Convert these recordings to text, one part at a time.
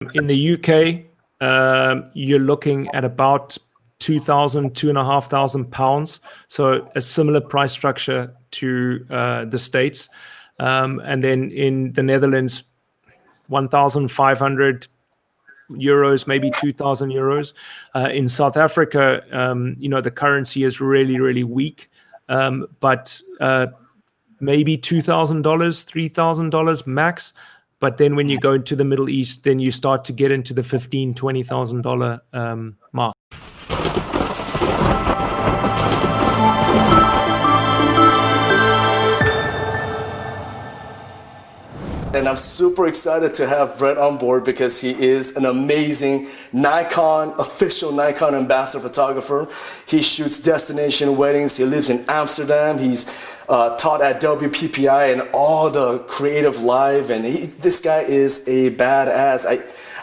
In the UK, you're looking at about 2,000, £2,500. So a similar price structure to the States. And then in the Netherlands, 1,500 euros, maybe 2,000 euros. In South Africa, the currency is really, really weak. But maybe $2,000, $3,000 max. But then when you go into the Middle East, then you start to get into the $15,000, $20,000 mark. And I'm super excited to have Brett on board because he is an amazing official Nikon Ambassador photographer. He shoots destination weddings. He lives in Amsterdam. He's taught at WPPI and all the creative live. And this guy is a badass.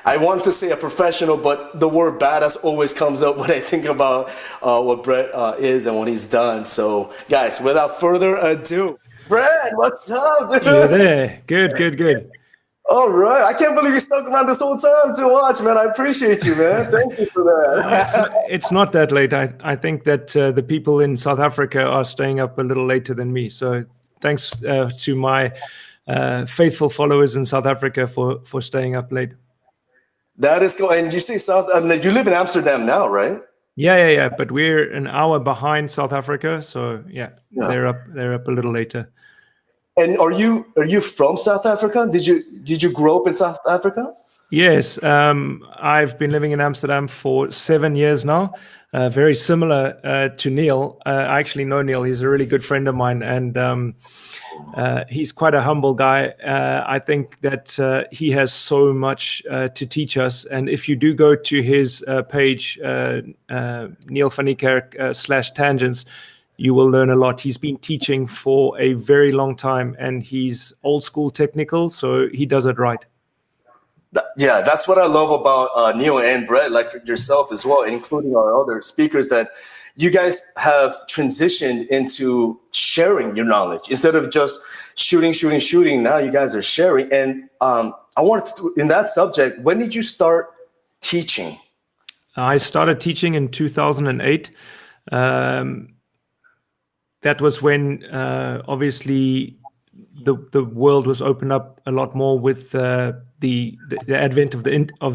I want to say a professional, but the word badass always comes up when I think about what Brett is and what he's done. So guys, without further ado, Brett, what's up, dude? You're there. Good. All right. I can't believe you stuck around this whole time to watch, man. I appreciate you, man. Thank you for that. It's not that late. I think that the people in South Africa are staying up a little later than me. So thanks to my faithful followers in South Africa for staying up late. That is cool. And you say you live in Amsterdam now, right? Yeah. But we're an hour behind South Africa. So yeah. They're up a little later. And are you from South Africa? Did you grow up in South Africa? Yes, I've been living in Amsterdam for 7 years now. Very similar to Neil. I actually know Neil. He's a really good friend of mine, and he's quite a humble guy. I think that he has so much to teach us. And if you do go to his page, Neil van Niekerk /tangents, you will learn a lot. He's been teaching for a very long time, and he's old school technical, so he does it right. Yeah, that's what I love about Neil and Brett, like for yourself as well, including our other speakers, that you guys have transitioned into sharing your knowledge. Instead of just shooting, now you guys are sharing. And I wanted to, in that subject, when did you start teaching? I started teaching in 2008. That was when obviously the world was opened up a lot more with the advent of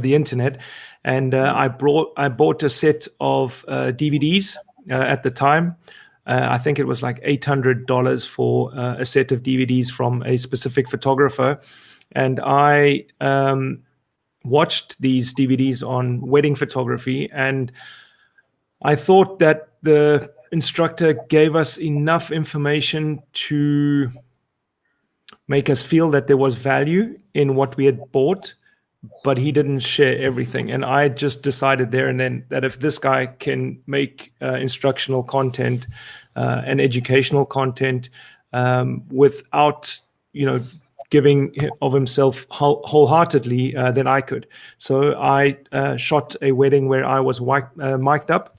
the internet, and I bought a set of DVDs at the time. I think it was like $800 for a set of DVDs from a specific photographer, and I watched these DVDs on wedding photography, and I thought that the instructor gave us enough information to make us feel that there was value in what we had bought, but he didn't share everything. And I just decided there and then that if this guy can make instructional content and educational content without, giving of himself wholeheartedly, then I could. So I shot a wedding where I was mic'd up.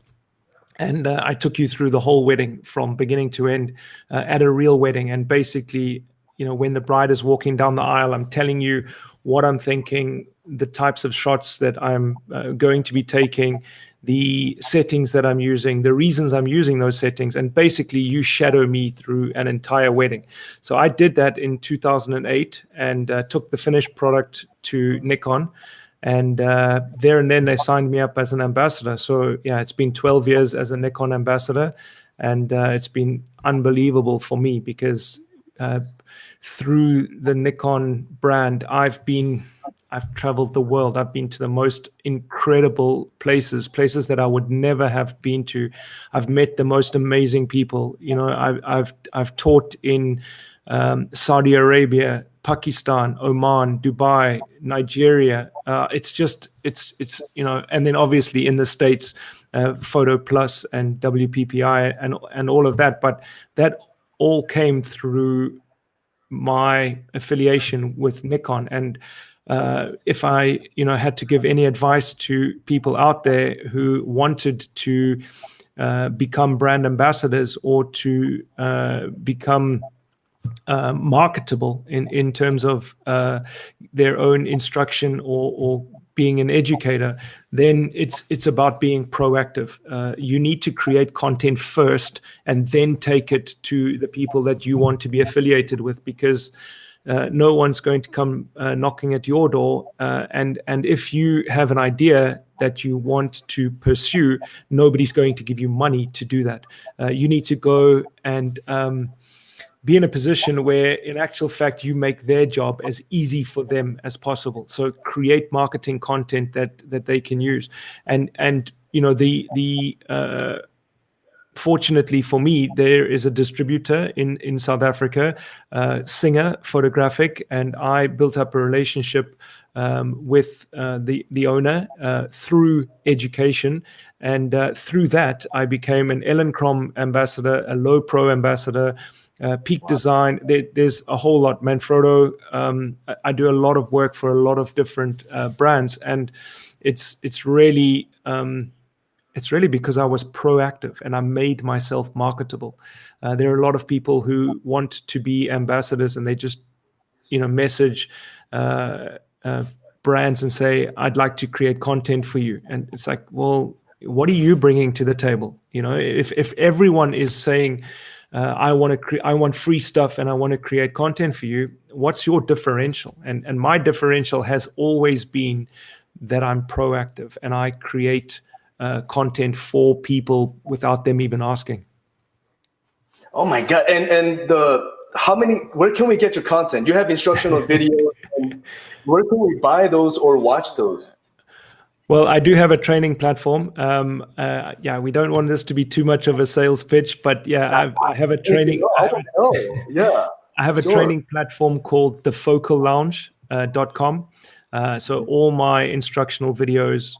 And I took you through the whole wedding from beginning to end at a real wedding. And basically, when the bride is walking down the aisle, I'm telling you what I'm thinking, the types of shots that I'm going to be taking, the settings that I'm using, the reasons I'm using those settings. And basically, you shadow me through an entire wedding. So I did that in 2008 and took the finished product to Nikon. And there and then they signed me up as an ambassador. So yeah, it's been 12 years as a Nikon ambassador, and it's been unbelievable for me because through the Nikon brand, I've traveled the world. I've been to the most incredible places that I would never have been to. I've met the most amazing people. I've taught in Saudi Arabia, Pakistan, Oman, Dubai, Nigeria. It's and then obviously in the States, Photo Plus and WPPI and all of that. But that all came through my affiliation with Nikon. And if I had to give any advice to people out there who wanted to become brand ambassadors or to become marketable in terms of their own instruction or being an educator, then it's about being proactive. You need to create content first and then take it to the people that you want to be affiliated with, because no one's going to come knocking at your door. And if you have an idea that you want to pursue, nobody's going to give you money to do that. You need to go and be in a position where, in actual fact, you make their job as easy for them as possible. So create marketing content that they can use. And fortunately for me, there is a distributor in South Africa, Singer Photographic, and I built up a relationship with the owner through education. And through that, I became an Ellen Crom ambassador, a Low Pro ambassador, Peak Design. There's a whole lot. Manfrotto. I do a lot of work for a lot of different brands, and it's really because I was proactive and I made myself marketable. There are a lot of people who want to be ambassadors, and they just message brands and say, "I'd like to create content for you," and it's like, well, what are you bringing to the table? If everyone is saying, I want free stuff and I want to create content for you, what's your differential? And my differential has always been that I'm proactive and I create content for people without them even asking. Oh my God! And where can we get your content? You have instructional videos. And where can we buy those or watch those? Well, I do have a training platform. We don't want this to be too much of a sales pitch, but I have a training. I have a training platform called thefocallounge.com. So all my instructional videos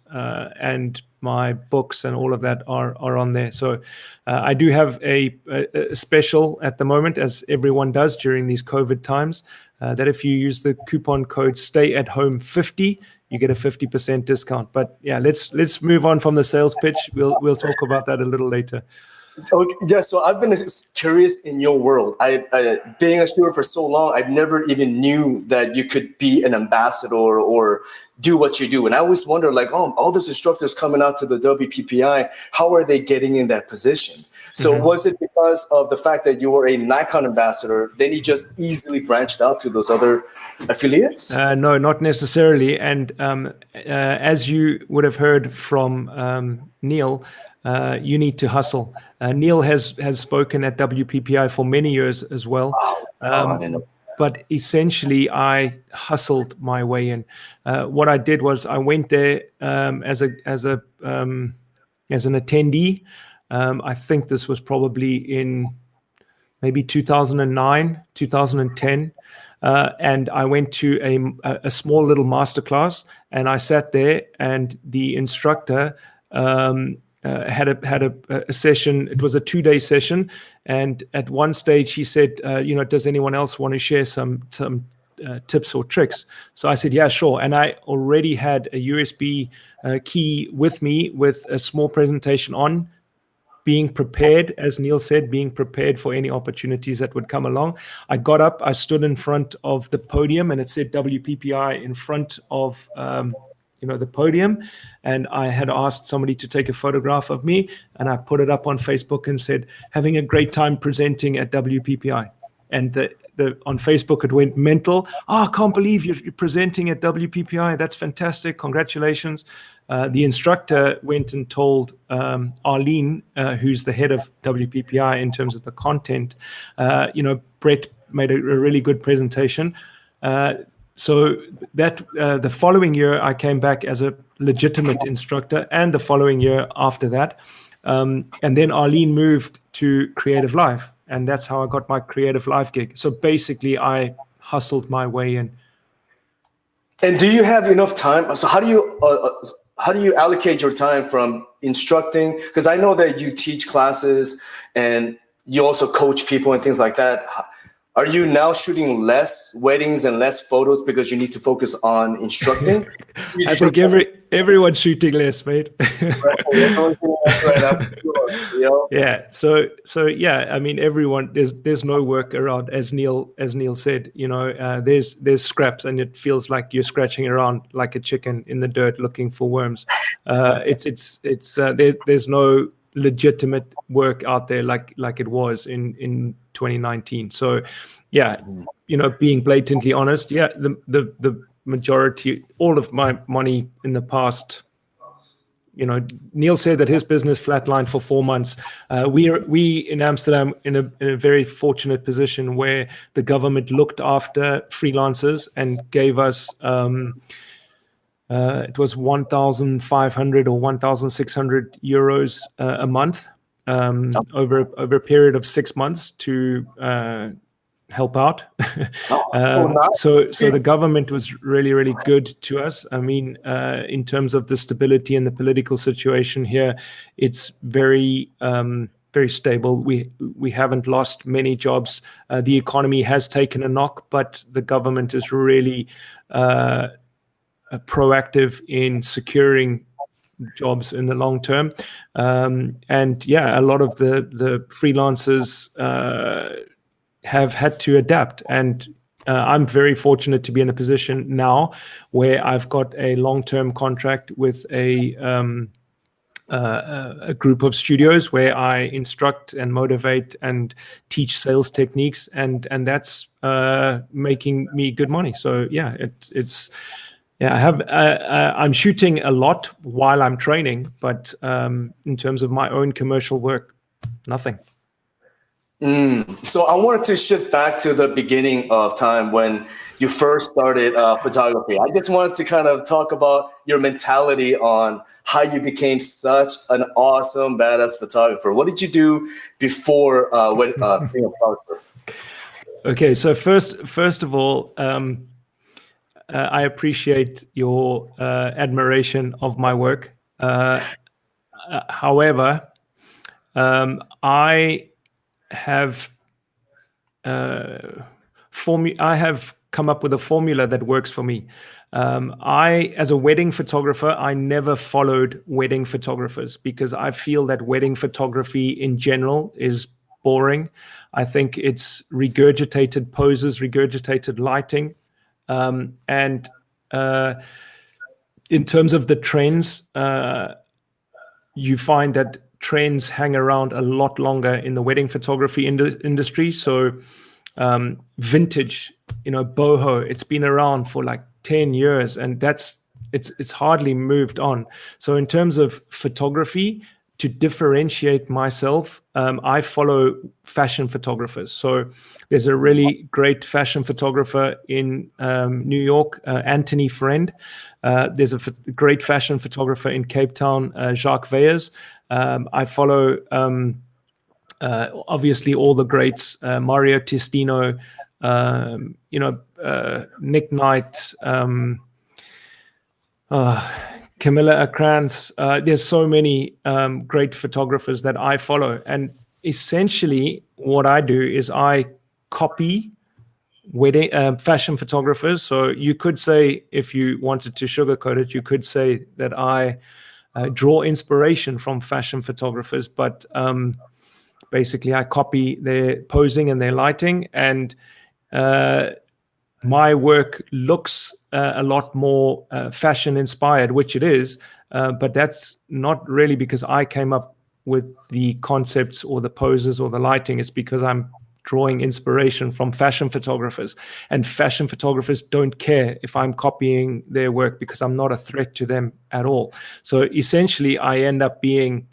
and my books and all of that are on there. So I do have a special at the moment, as everyone does during these COVID times, that if you use the coupon code STAYATHOME50, you get a 50% discount. But let's move on from the sales pitch. We'll talk about that a little later. Okay, yeah, so I've been curious in your world. Being a student for so long, I've never even knew that you could be an ambassador or do what you do. And I always wonder, all those instructors coming out to the WPPI, how are they getting in that position? So was it because of the fact that you were a Nikon ambassador, then you just easily branched out to those other affiliates? No, not necessarily. And as you would have heard from Neil, you need to hustle. Neil has spoken at WPPI for many years as well. But essentially, I hustled my way in. What I did was I went there as an attendee. I think this was probably in maybe 2009, 2010. And I went to a small little masterclass, and I sat there, and the instructor had a session. It was a 2-day session, and at one stage he said, does anyone else want to share some tips or tricks? So I said, yeah, sure. And I already had a USB key with me with a small presentation on being prepared, as Neil said, being prepared for any opportunities that would come along. I got up, I stood in front of the podium, and it said WPPI in front of the podium, and I had asked somebody to take a photograph of me, and I put it up on Facebook and said, having a great time presenting at WPPI. And on Facebook it went mental. I can't believe you're presenting at WPPI. That's fantastic. Congratulations. The instructor went and told Arlene, who's the head of WPPI in terms of the content. Brett made a really good presentation. So that the following year, I came back as a legitimate instructor, and the following year after that. And then Arlene moved to Creative Life, and that's how I got my Creative Life gig. So basically, I hustled my way in. And do you have enough time? So how do you allocate your time from instructing? Because I know that you teach classes and you also coach people and things like that. Are you now shooting less weddings and less photos because you need to focus on instructing? Everyone's shooting less, mate. Yeah. So yeah, I mean, everyone, there's no work around, as Neil said. There's scraps, and it feels like you're scratching around like a chicken in the dirt looking for worms. There's no legitimate work out there like it was in 2019. So yeah, being blatantly honest, yeah, the majority, all of my money in the past, Neil said that his business flatlined for 4 months. We in Amsterdam in a very fortunate position where the government looked after freelancers and gave us it was 1,500 or 1,600 euros a month over a period of 6 months to help out. So the government was really, really good to us. I mean, in terms of the stability and the political situation here, it's very very stable. We haven't lost many jobs. The economy has taken a knock, but the government is really proactive in securing jobs in the long term. And yeah, a lot of the freelancers have had to adapt. And I'm very fortunate to be in a position now where I've got a long-term contract with a group of studios where I instruct and motivate and teach sales techniques, and that's making me good money. So yeah, I'm shooting a lot while I'm training, but in terms of my own commercial work, nothing. So I wanted to shift back to the beginning of time when you first started photography. I just wanted to kind of talk about your mentality on how you became such an awesome, badass photographer. What did you do before being a photographer? Okay, so first of all, I appreciate your admiration of my work. However, I have I have come up with a formula that works for me. As a wedding photographer, I never followed wedding photographers because I feel that wedding photography in general is boring. I think it's regurgitated poses, regurgitated lighting. And in terms of the trends, you find that trends hang around a lot longer in the wedding photography industry. So vintage, boho, it's been around for like 10 years and it's hardly moved on. So in terms of photography, to differentiate myself, I follow fashion photographers. So there's a really great fashion photographer in New York, Anthony Friend. There's a great fashion photographer in Cape Town, Jacques Veyers. I follow obviously all the greats, Mario Testino, Nick Knight, Camilla Akrans. There's so many great photographers that I follow. And essentially what I do is I copy wedding fashion photographers. So you could say, if you wanted to sugarcoat it, you could say that I draw inspiration from fashion photographers, but basically I copy their posing and their lighting, and my work looks a lot more fashion inspired, which it is, but that's not really because I came up with the concepts or the poses or the lighting. It's because I'm drawing inspiration from fashion photographers, and fashion photographers don't care if I'm copying their work because I'm not a threat to them at all. So essentially I end up being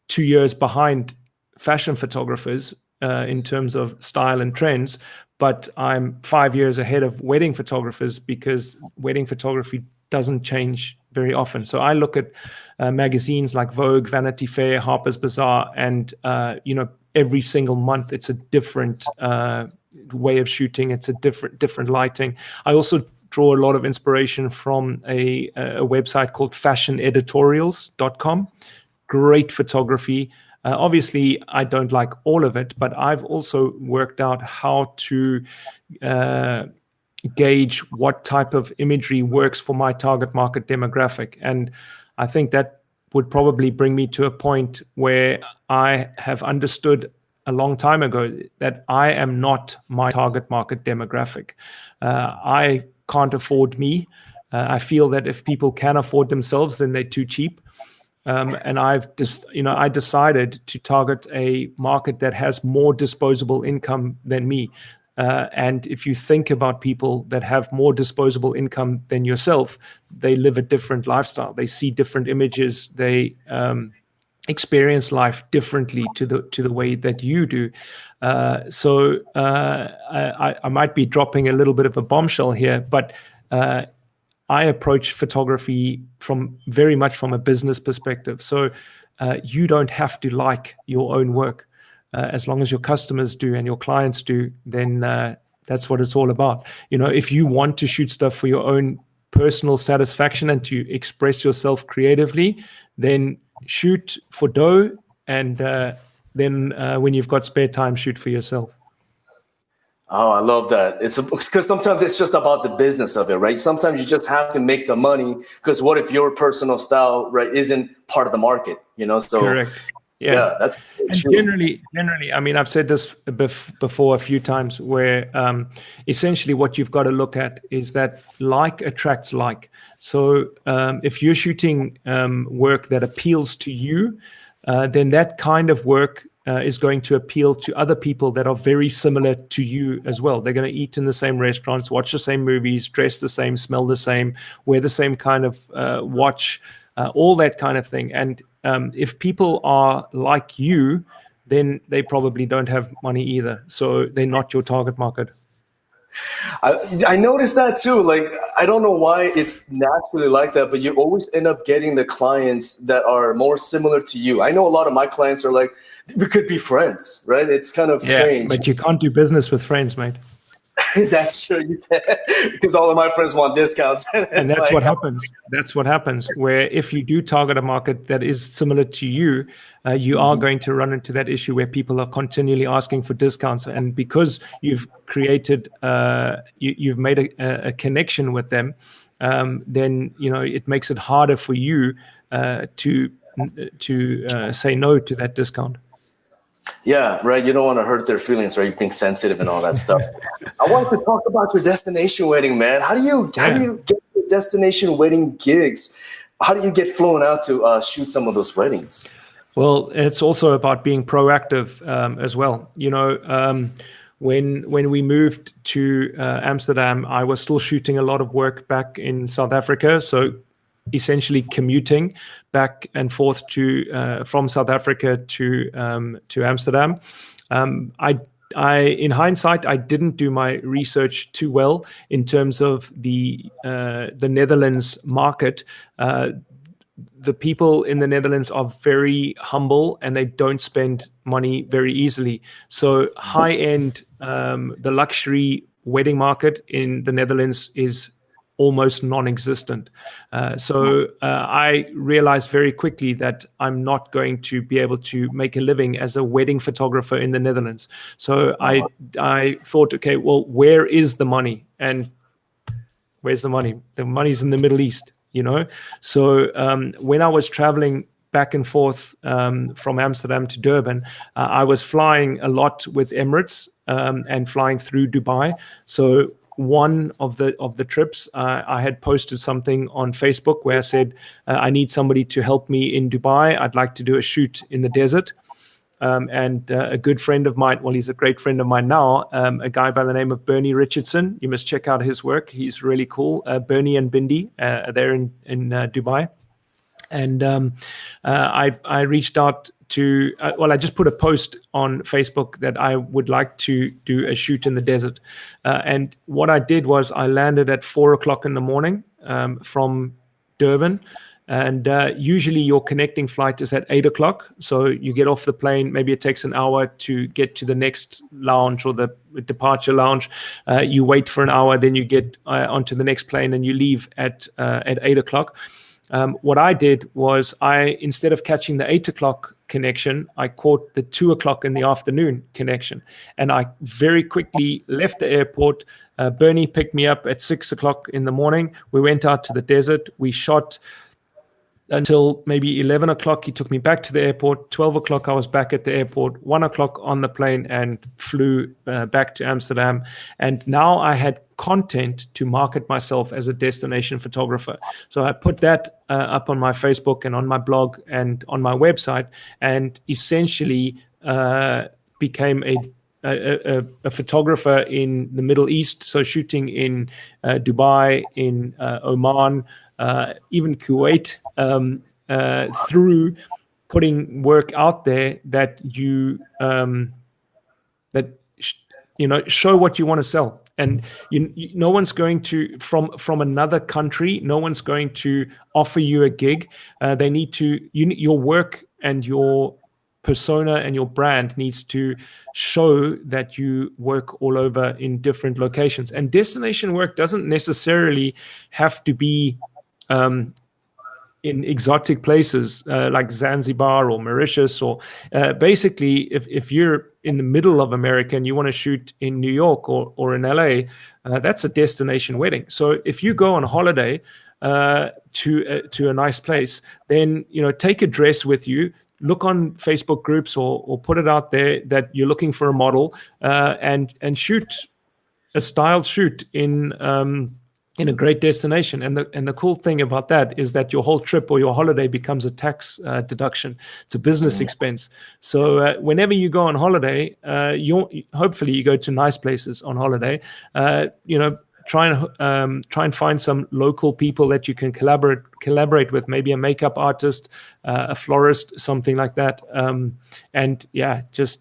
2 years behind fashion photographers in terms of style and trends, but I'm 5 years ahead of wedding photographers because wedding photography doesn't change very often. So I look at magazines like Vogue, Vanity Fair, Harper's Bazaar, and every single month it's a different way of shooting. It's a different lighting. I also draw a lot of inspiration from a website called fashioneditorials.com. Great photography. Obviously, I don't like all of it, but I've also worked out how to gauge what type of imagery works for my target market demographic. And I think that would probably bring me to a point where I have understood a long time ago that I am not my target market demographic. I can't afford me. I feel that if people can afford themselves, then they're too cheap. And I've just, I decided to target a market that has more disposable income than me. And if you think about people that have more disposable income than yourself, they live a different lifestyle. They see different images. They experience life differently to the way that you do. So I might be dropping a little bit of a bombshell here, but I approach photography very much from a business perspective. So you don't have to like your own work. As long as your customers do and your clients do, then that's what it's all about. If you want to shoot stuff for your own personal satisfaction and to express yourself creatively, then shoot for dough, and then when you've got spare time, shoot for yourself. Oh, I love that. It's because sometimes it's just about the business of it, right? Sometimes you just have to make the money, because what if your personal style, right, isn't part of the market, So correct. Yeah, that's true. Generally, I mean, I've said this before a few times, where essentially what you've got to look at is that like attracts like. So if you're shooting work that appeals to you, then that kind of work is going to appeal to other people that are very similar to you as well. They're going to eat in the same restaurants, watch the same movies, dress the same, smell the same, wear the same kind of watch, all that kind of thing. And if people are like you, then they probably don't have money either. So they're not your target market. I noticed that too. Like, I don't know why it's naturally like that, but you always end up getting the clients that are more similar to you. I know a lot of my clients are like, we could be friends, right? It's kind of strange. But you can't do business with friends, mate. That's true, you can, because all of my friends want discounts. And that's what happens. That's what happens. Where if you do target a market that is similar to you, you are going to run into that issue where people are continually asking for discounts. And because you've created, you've made a connection with them, then it makes it harder for you to say no to that discount. Yeah, right. You don't want to hurt their feelings, right? You're being sensitive and all that stuff. I wanted to talk about your destination wedding, man. How do you get your destination wedding gigs? How do you get flown out to shoot some of those weddings? Well, it's also about being proactive as well. When we moved to Amsterdam, I was still shooting a lot of work back in South Africa. So essentially commuting back and forth from South Africa to Amsterdam. I in hindsight, I didn't do my research too well in terms of the Netherlands market. The people in the Netherlands are very humble and they don't spend money very easily. So high-end, the luxury wedding market in the Netherlands is almost non-existent. So I realized very quickly that I'm not going to be able to make a living as a wedding photographer in the Netherlands. So I thought, okay, well, where is the money? And where's the money? The money's in the Middle East, So when I was traveling back and forth from Amsterdam to Durban, I was flying a lot with Emirates and flying through Dubai. So one of the trips, I had posted something on Facebook where I said, I need somebody to help me in Dubai. I'd like to do a shoot in the desert. And a good friend of mine, well, he's a great friend of mine now, a guy by the name of Bernie Richardson. You must check out his work. He's really cool. Bernie and Bindi, there in Dubai. And I reached out to, I just put a post on Facebook that I would like to do a shoot in the desert. And what I did was I landed at 4:00 in the morning from Durban. And usually your connecting flight is at 8:00. So you get off the plane, maybe it takes an hour to get to the next lounge or the departure lounge. You wait for an hour, then you get onto the next plane and you leave at 8:00. What I did was instead of catching the 8:00 connection, I caught the 2:00 in the afternoon connection. And I very quickly left the airport, Bernie picked me up at 6 o'clock in the morning. We went out to the desert. We shot until maybe 11 o'clock. He took me back to the airport. 12 o'clock, I was back at the airport. 1 o'clock on the plane and flew back to Amsterdam. And now I had content to market myself as a destination photographer. So I put that up on my Facebook and on my blog and on my website, and essentially became a photographer in the Middle East. So shooting in Dubai, in Oman, even Kuwait, through putting work out there that you show what you want to sell. And no one's going to from another country. No one's going to offer you a gig. They need to. Your work and your persona and your brand needs to show that you work all over in different locations. And destination work doesn't necessarily have to be in exotic places like Zanzibar or Mauritius, or basically if you're in the middle of America and you want to shoot in New York or in LA, that's a destination wedding. So if you go on holiday to a nice place, then take a dress with you. Look on Facebook groups or put it out there that you're looking for a model and shoot a styled shoot in a great destination. And the cool thing about that is that your whole trip or your holiday becomes a tax deduction. It's a business expense. So whenever you go on holiday, hopefully you go to nice places on holiday. Try and find some local people that you can collaborate with, maybe a makeup artist, a florist, something like that. And yeah, just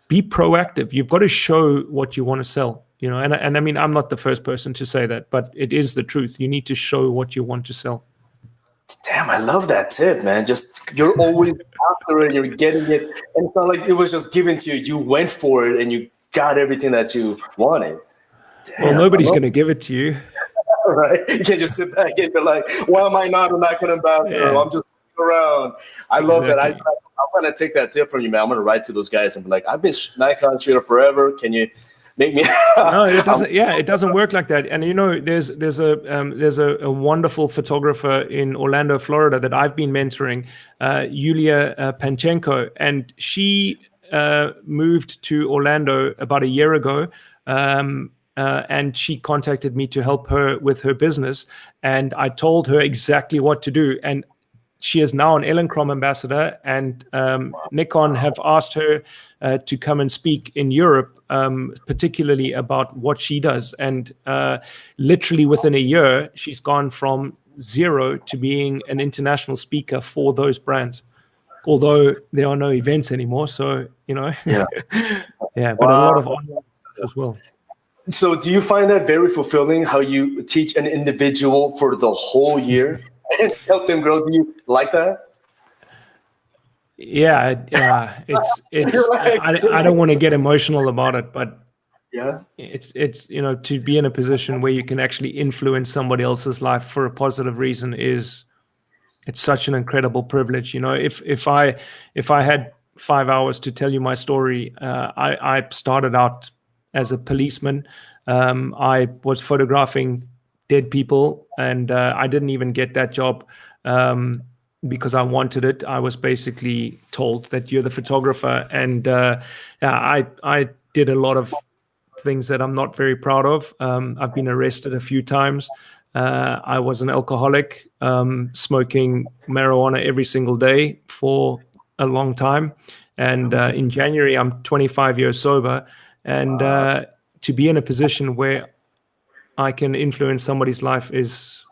be proactive. You've got to show what you want to sell. And I mean, I'm not the first person to say that, but it is the truth. You need to show what you want to sell. Damn, I love that tip, man. Just you're always after it, you're getting it. And it's not like it was just given to you. You went for it and you got everything that you wanted. Damn, well, nobody's going to give it to you. Right? You can't just sit back and be like, why am I not a Nikon ambassador? Yeah. I'm just around. I love that. I'm going to take that tip from you, man. I'm going to write to those guys and be like, I've been Nikon shooter forever. Can you make me? No, it doesn't. Yeah, it doesn't work like that. And there's a wonderful photographer in Orlando, Florida that I've been mentoring, Yulia Panchenko, and she moved to Orlando about a year ago. And she contacted me to help her with her business, and I told her exactly what to do. And she is now an Nikon Ambassador, and Nikon have asked her to come and speak in Europe, particularly about what she does. And literally within a year, she's gone from zero to being an international speaker for those brands. Although there are no events anymore, so yeah, yeah, but a lot of online as well. So do you find that very fulfilling, how you teach an individual for the whole year and help them grow? Do you like that? Yeah, it's I don't want to get emotional about it, but yeah, it's to be in a position where you can actually influence somebody else's life for a positive reason it's such an incredible privilege. If I had 5 hours to tell you my story, I started out as a policeman. I was photographing dead people, and I didn't even get that job because I wanted it. I was basically told that you're the photographer, and I did a lot of things that I'm not very proud of. I've been arrested a few times. I was an alcoholic, smoking marijuana every single day for a long time. And in January, I'm 25 years sober. And to be in a position where I can influence somebody's life it's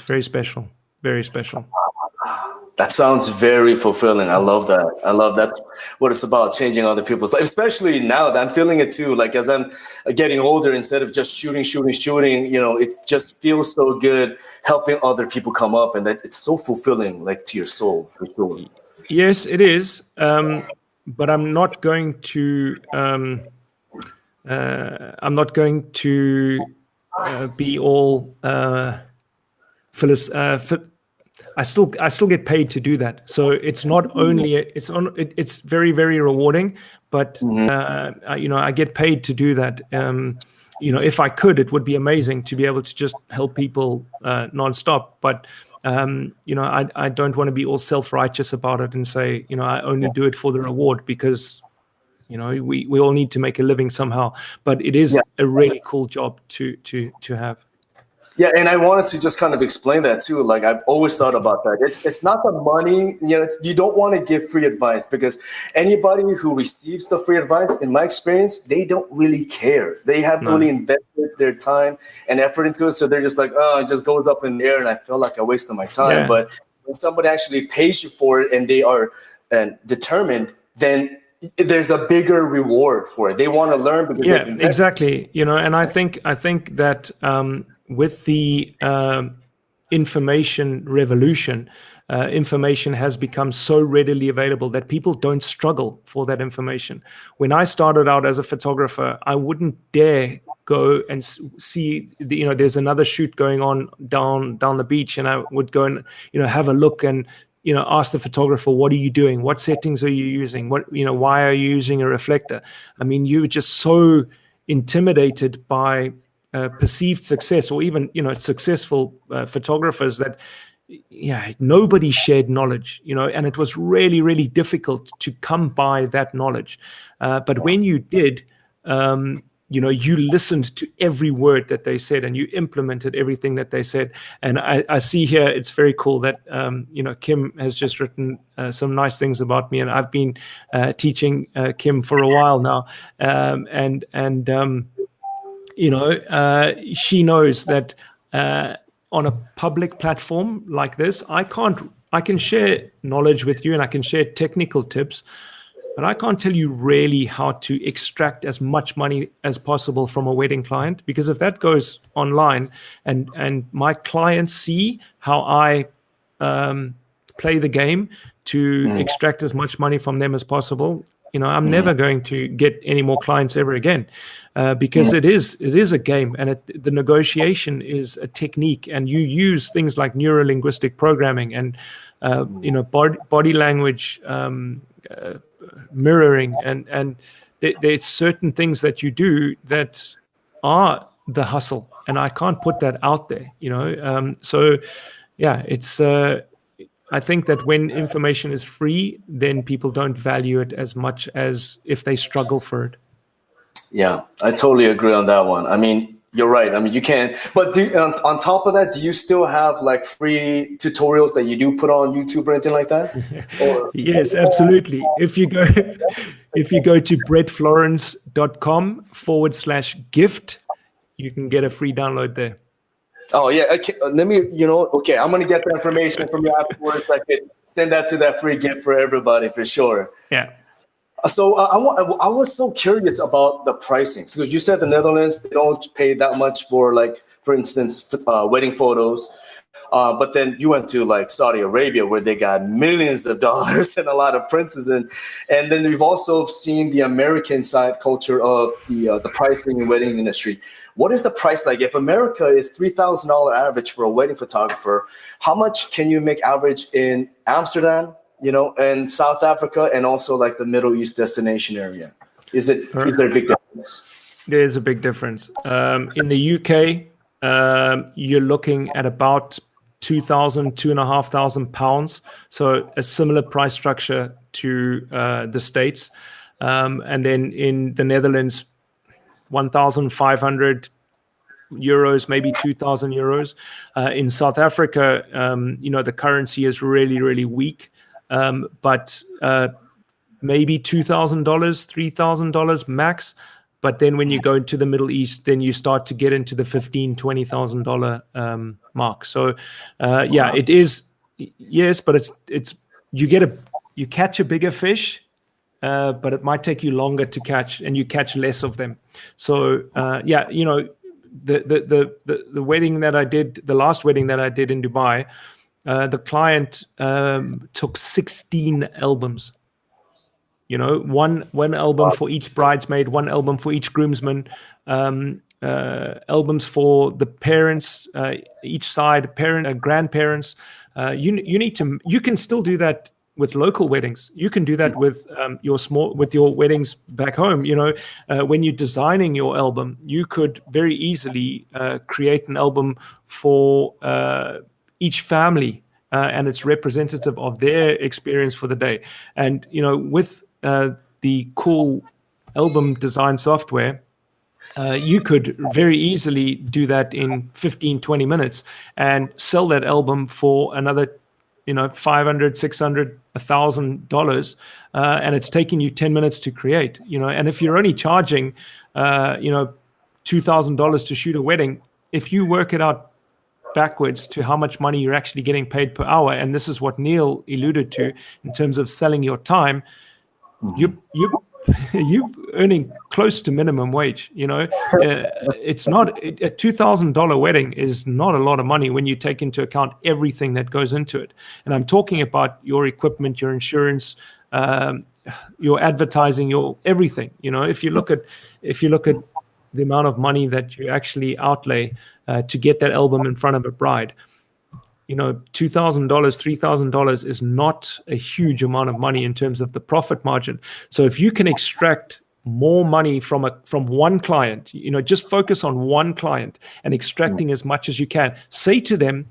very special, very special. That sounds very fulfilling. I love that. I love that. What it's about, changing other people's life, especially now that I'm feeling it too. Like as I'm getting older, instead of just shooting, it just feels so good helping other people come up, and that it's so fulfilling, like to your soul. For sure. Yes, it is. But I'm not going to. I'm not going to be all I still get paid to do that. So it's not only it's very, very rewarding, but I get paid to do that. If I could, it would be amazing to be able to just help people nonstop. But I don't want to be all self-righteous about it and say, I only do it for the reward, because we all need to make a living somehow. But it is a really cool job to have. Yeah, and I wanted to just kind of explain that too. Like, I've always thought about that. It's not the money. You don't want to give free advice, because anybody who receives the free advice, in my experience, they don't really care. They haven't really invested their time and effort into it, so they're just like, oh, it just goes up in the air, and I feel like I wasted my time. But when somebody actually pays you for it and they are determined, then there's a bigger reward for it. They want to learn because exactly. And I think that with the information revolution, information has become so readily available that people don't struggle for that information. When I started out as a photographer, I wouldn't dare go and see there's another shoot going on down the beach, and I would go and have a look and ask the photographer, what are you doing? What settings are you using? Why are you using a reflector? I mean, you were just so intimidated by perceived success, or even successful photographers, that nobody shared knowledge, and it was really, really difficult to come by that knowledge. But when you did, you listened to every word that they said, and you implemented everything that they said. And I see here, it's very cool that Kim has just written some nice things about me, and I've been teaching Kim for a while now, she knows that on a public platform like this, I can share knowledge with you, and I can share technical tips, but I can't tell you really how to extract as much money as possible from a wedding client, because if that goes online and my clients see how I play the game to extract as much money from them as possible, I'm never going to get any more clients ever again, because it is a game, and the negotiation is a technique, and you use things like neuro-linguistic programming and body language mirroring, and there's certain things that you do that are the hustle, and I can't put that out there, so it's I think that when information is free, then people don't value it as much as if they struggle for it. Yeah, I totally agree on that one. I mean, you're right. I mean, you can, but on top of that, do you still have like free tutorials that you do put on YouTube or anything like that? Yes, absolutely. If you go to brettflorens.com/gift, you can get a free download there. Oh yeah, okay. Let me, okay, I'm gonna get the information from you afterwards. I could send that to that free gift for everybody for sure. Yeah. So I was so curious about the pricing, because you said the Netherlands, they don't pay that much for, like, for instance, wedding photos. But then you went to like Saudi Arabia, where they got millions of dollars and a lot of princes, and then we've also seen the American side culture of the pricing and wedding industry. What is the price like? If America is $3,000 average for a wedding photographer, how much can you make average in Amsterdam, and South Africa, and also like the Middle East destination area? Is there a big difference? There is a big difference. In the UK, you're looking at about £2,500, so a similar price structure to the States, and then in the Netherlands, 1,500 euros, maybe 2,000 euros. In South Africa, the currency is really, really weak, but maybe $2,000, $3,000 max. But then when you go into the Middle East, then you start to get into the $15,000, $20,000 mark. So it is, yes, but it's you catch a bigger fish, but it might take you longer to catch, and you catch less of them. So the wedding that I did, the last wedding that I did in Dubai, the client took 16 albums. One album for each bridesmaid, one album for each groomsman, albums for the parents, each side, parent, grandparents. You can still do that with local weddings. You can do that with your weddings back home. When you're designing your album, you could very easily create an album for each family, and it's representative of their experience for the day. And with the cool album design software, you could very easily do that in 15-20 minutes and sell that album for another $500, $600, $1,000, and it's taking you 10 minutes to create. And if you're only charging $2,000 to shoot a wedding, if you work it out backwards to how much money you're actually getting paid per hour, and this is what Neil alluded to in terms of selling your time, you're earning close to minimum wage. It's not a $2,000 wedding is not a lot of money when you take into account everything that goes into it. And I'm talking about your equipment, your insurance, your advertising, your everything. If you look at the amount of money that you actually outlay to get that album in front of a bride, $2,000, $3,000 is not a huge amount of money in terms of the profit margin. So if you can extract more money from one client, just focus on one client and extracting as much as you can. Say to them,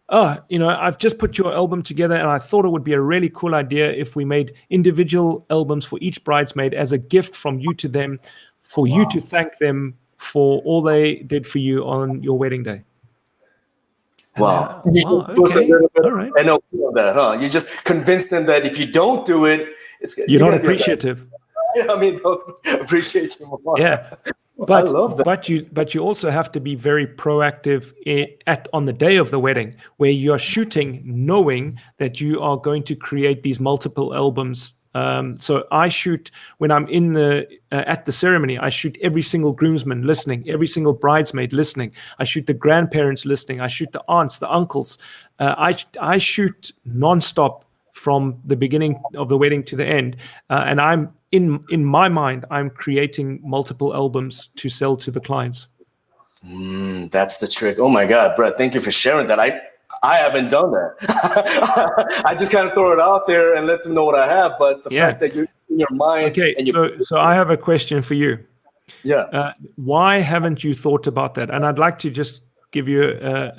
I've just put your album together and I thought it would be a really cool idea if we made individual albums for each bridesmaid as a gift from you to them, for you to thank them for all they did for you on your wedding day. Wow. Okay. All right. I know that, huh? You just convince them that if you don't do it, you're not appreciative. I mean, they'll appreciate you more. Yeah. I love that. But you also have to be very proactive on the day of the wedding, where you're shooting knowing that you are going to create these multiple albums. So I shoot when I'm at the ceremony. I shoot every single groomsman listening, every single bridesmaid listening. I shoot the grandparents listening. I shoot the aunts, the uncles. I shoot nonstop from the beginning of the wedding to the end. And I'm in my mind, I'm creating multiple albums to sell to the clients. That's the trick. Oh my God, Brett! Thank you for sharing that. I haven't done that. I just kind of throw it out there and let them know what I have. But the fact that you're in your mind. Okay, so I have a question for you. Yeah. Why haven't you thought about that? And I'd like to just give you a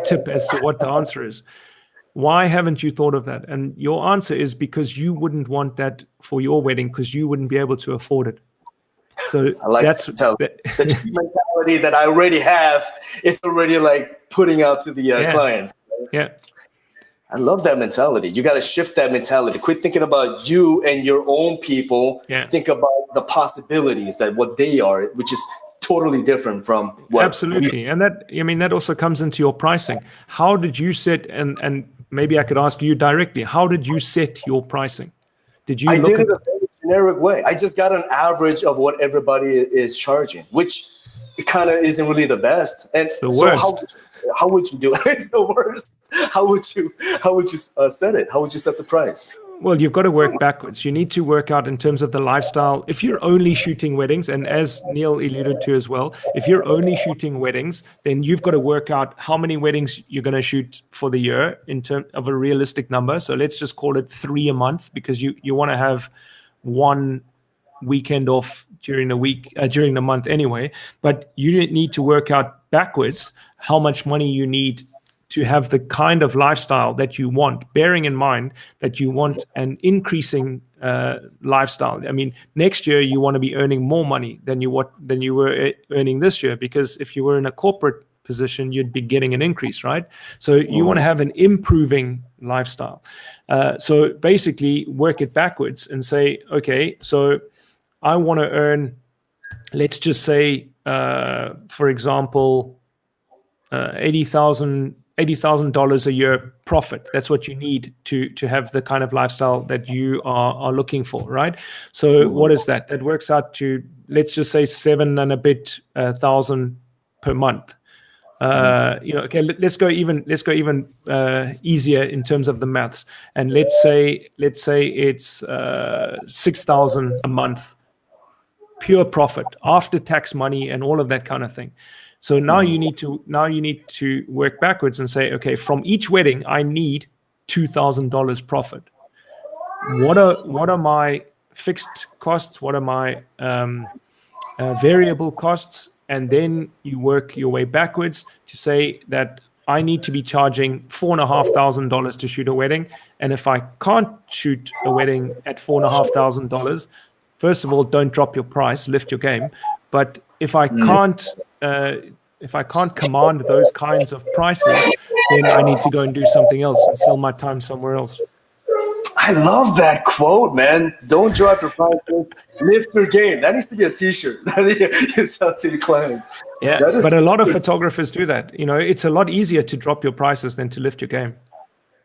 tip as to what the answer is. Why haven't you thought of that? And your answer is because you wouldn't want that for your wedding because you wouldn't be able to afford it. So I like the cheap mentality that I already have. It's already like putting out to the clients. Right? Yeah. I love that mentality. You got to shift that mentality. Quit thinking about you and your own people. Yeah. Think about the possibilities that what they are, which is totally different from what. Absolutely. And that also comes into your pricing. How did you set, and maybe I could ask you directly, how did you set your pricing? Did you I did it a very generic way. I just got an average of what everybody is charging, which kind of isn't really the best. And it's the worst. How would you do it? It's the worst. How would you set it? How would you set the price? Well, you've got to work backwards. You need to work out in terms of the lifestyle. If you're only shooting weddings, and as Neil alluded to as well, if you're only shooting weddings, then you've got to work out how many weddings you're going to shoot for the year in terms of a realistic number. So let's just call it 3 a month, because you want to have one weekend off during the week, during the month anyway. But you need to work out backwards how much money you need to have the kind of lifestyle that you want, bearing in mind that you want an increasing lifestyle. I mean, next year you want to be earning more money than you were earning this year, because if you were in a corporate position, you'd be getting an increase, right? So you want to have an improving lifestyle. So basically work it backwards and say, okay, so I want to earn, let's just say, for example, $80,000 a year profit. That's what you need to have the kind of lifestyle that you are looking for, right? So what is that? That works out to, let's just say, $7,000 and a bit per month. Okay, let's go even easier in terms of the maths, and let's say it's $6,000 a month pure profit, after tax money and all of that kind of thing. So now you need to work backwards and say, okay, from each wedding, I need $2,000 profit. What are my fixed costs? What are my variable costs? And then you work your way backwards to say that I need to be charging $4,500 to shoot a wedding. And if I can't shoot a wedding at $4,500, first of all, don't drop your price, lift your game. But if I can't command those kinds of prices, then I need to go and do something else and sell my time somewhere else. I love that quote, man. Don't drop your prices, lift your game. That needs to be a T-shirt that you sell to your clients. Yeah, but a lot of photographers do that. It's a lot easier to drop your prices than to lift your game.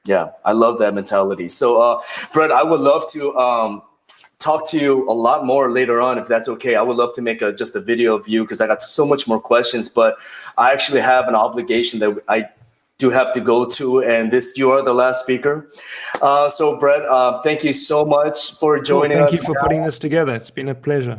Yeah, I love that mentality. So, Brett, I would love to talk to you a lot more later on, if that's okay. I would love to make just a video of you because I got so much more questions, but I actually have an obligation that I do have to go to, and you are the last speaker. So Brett, thank you so much for joining us. Thank you for putting this together. It's been a pleasure.